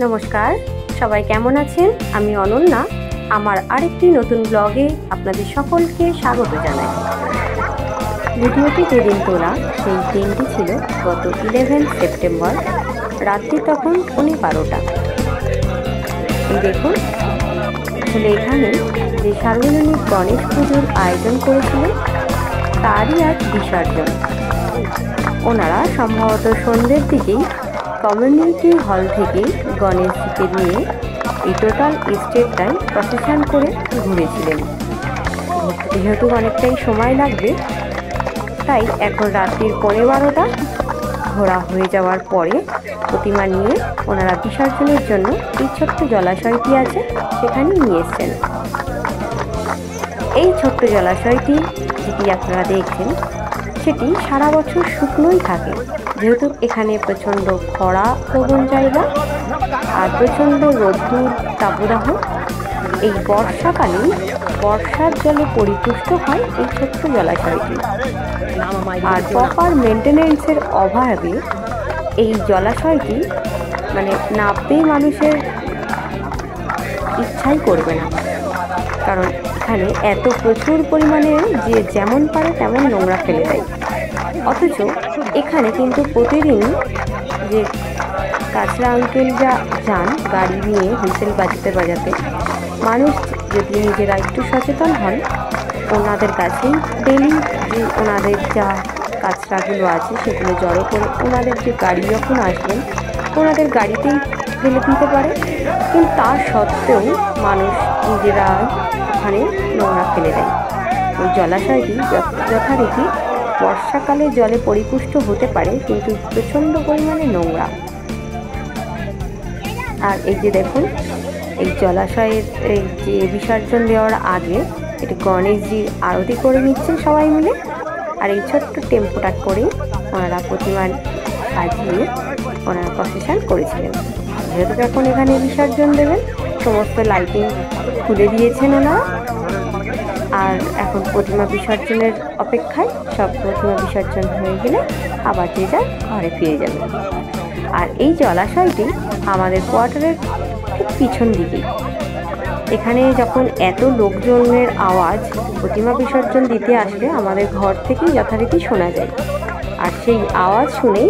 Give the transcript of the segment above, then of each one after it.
নমস্কার, সবাই কেমন আছেন? আমি অনন্যা। আমার আরেকটি নতুন ব্লগে আপনাদের সকলকে স্বাগত জানাই। ভিডিওটি যেদিন তোলা সেই দিনটি ছিল গত 11 সেপ্টেম্বর। রাত্রি তখন 12টা। দেখুন, আসলে এখানে যে সার্বজনীন গণেশ পুজোর আয়োজন করেছিলেন তারই এক বিসর্জন। ওনারা সম্ভবত সন্ধ্যের দিকেই কমিউনিটি হল থেকে গণেশজিকে নিয়ে এই টোটাল স্টেটটাই প্রসেশন করে ঘুরেছিলেন। যেহেতু অনেকটাই সময় লাগবে, তাই এখন রাত্রির 12:15 ঘোরা হয়ে যাওয়ার পরে প্রতিমা নিয়ে ওনারা বিসর্জনের জন্য এই ছোট্ট জলাশয়টি আছে সেখানে নিয়ে এসছেন। এই ছোট্ট জলাশয়টি যেটি আপনারা দেখছেন সেটি সারা বছর শুকনোই থাকে, যেহেতু এখানে প্রচণ্ড খরা প্রবণ জায়গা আর প্রচণ্ড রোদ্দুর তাপদাহ। এই বর্ষাকালে বর্ষার জলে পরিপুষ্ট হয় এই ছোট্ট জলাশয়টি, আর প্রপার মেনটেনেন্সের অভাবে এই জলাশয়টি নামতেই মানুষের ইচ্ছাই করবে না, কারণ এখানে এত প্রচুর পরিমাণে যে যেমন পারে তেমন নোংরা ফেলে দেয়। অথচ এখানে কিন্তু প্রতিদিন যে কাঁচরা আঙ্কেল যান গাড়ি নিয়ে হুইসেল বাজাতে বাজাতে, মানুষ যদি নিজেরা একটু সচেতন হন, ওনাদের কাছেই ডেলি যে ওনাদের যা কাঁচরাগুলো আছে সেগুলো জড়ো করে ওনাদের যে গাড়ি যখন আসবেন ওনাদের গাড়িতেই ফেলে দিতে পারে। কিন্তু তার সত্ত্বেও মানুষ নিজেরা ওখানে নোংরা ফেলে দেয়। ওই জলাশয়টি যথারীতি বর্ষাকালে জলে পরিপুষ্ট হতে পারে, কিন্তু প্রচণ্ড পরিমাণে নোংরা। আর এই যে দেখুন, এই জলাশয়ের এই যে বিসর্জন দেওয়ার আগে এটি গণেশজির আরতি করে নিচ্ছেন সবাই মিলে। আর এই ছোট্ট টেম্পোটা করে ওনারা প্রতিমা সাজিয়ে ওনারা প্রসেশন করেছিলেন। যেহেতু এখন এখানে বিসর্জন দেবেন, সমস্ত লাইটিং খুলে দিয়েছেন ওনারা। আর এখন প্রতিমা বিসর্জনের অপেক্ষায়, সব প্রতিমা বিসর্জন হয়ে গেলে আবার যে যার ঘরে ফিরে যাবে। আর এই জলাশয়টি আমাদের কোয়ার্টারের ঠিক পিছন দিকেই। এখানে যখন এত লোকজনের আওয়াজ প্রতিমা বিসর্জন দিতে আসলে আমাদের ঘর থেকেই যথারীতি শোনা যায়। আর সেই আওয়াজ শুনেই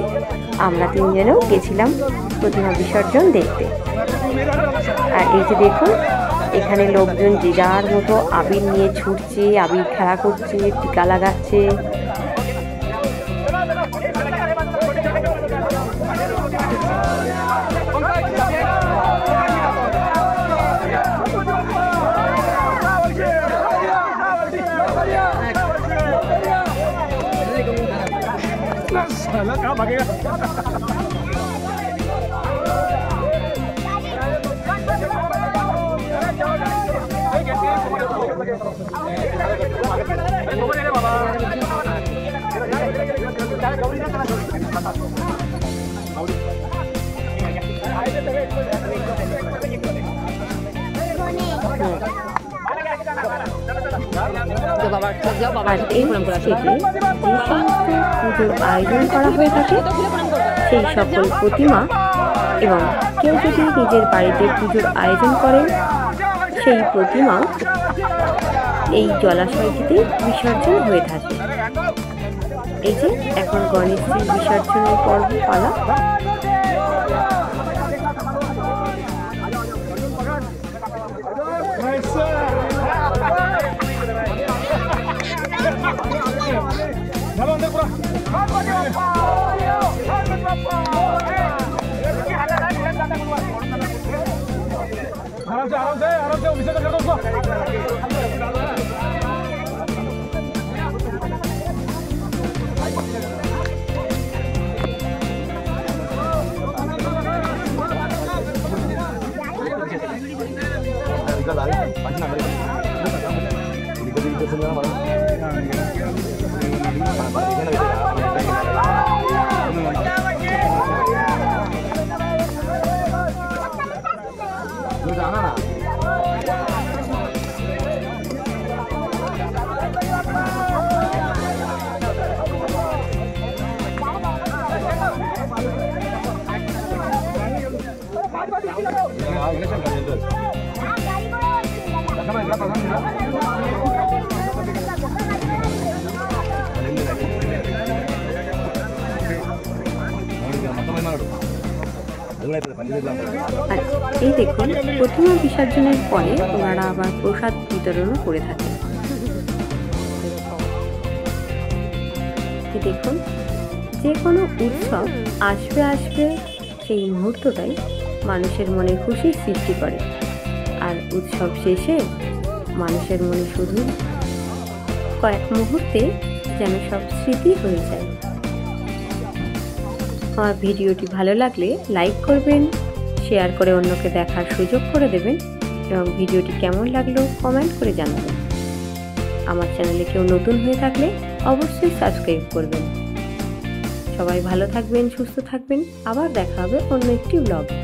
আমরা তিনজনেও গেছিলাম প্রতিমা বিসর্জন দেখতে। আর এই যে দেখুন, এখানে লোকজন যে যার মতো আবির নিয়ে ছুটছে, আবির খেলা করছে, টিকা লাগাচ্ছে। আর এই সেটে যে সমস্ত পুজোর আয়োজন করা হয়ে থাকে সেই সকল প্রতিমা, এবং কেউ যদি নিজের বাড়িতে পুজোর আয়োজন করেন সেই প্রতিমা এই জলাশয়টিতে বিসর্জন হয়ে থাকে। এই যে এখন গণেশজির বিসর্জনের পর্ব পালা। এই দেখুন প্রতিমা বিসর্জনের পরে ওনারা আবার প্রসাদ বিতরণও করে থাকেন। দেখুন যে কোনো উৎসব আসবে আসবে সেই মুহূর্তটাই মানুষের মনে খুশির সৃষ্টি করে, আর উৎসব শেষে মানুষের মনে শুধু কয়েক মুহূর্তে যেন সব স্মৃতি হয়ে যায়। আমার ভিডিওটি ভালো লাগলে লাইক করবেন, শেয়ার করে অন্যকে দেখার সুযোগ করে দেবেন এবং ভিডিওটি কেমন লাগলো কমেন্ট করে জানাবেন। আমার চ্যানেলে কেউ নতুন হয়ে থাকলে অবশ্যই সাবস্ক্রাইব করবেন। সবাই ভালো থাকবেন, সুস্থ থাকবেন, আবার দেখা হবে অন্য একটি ব্লগে।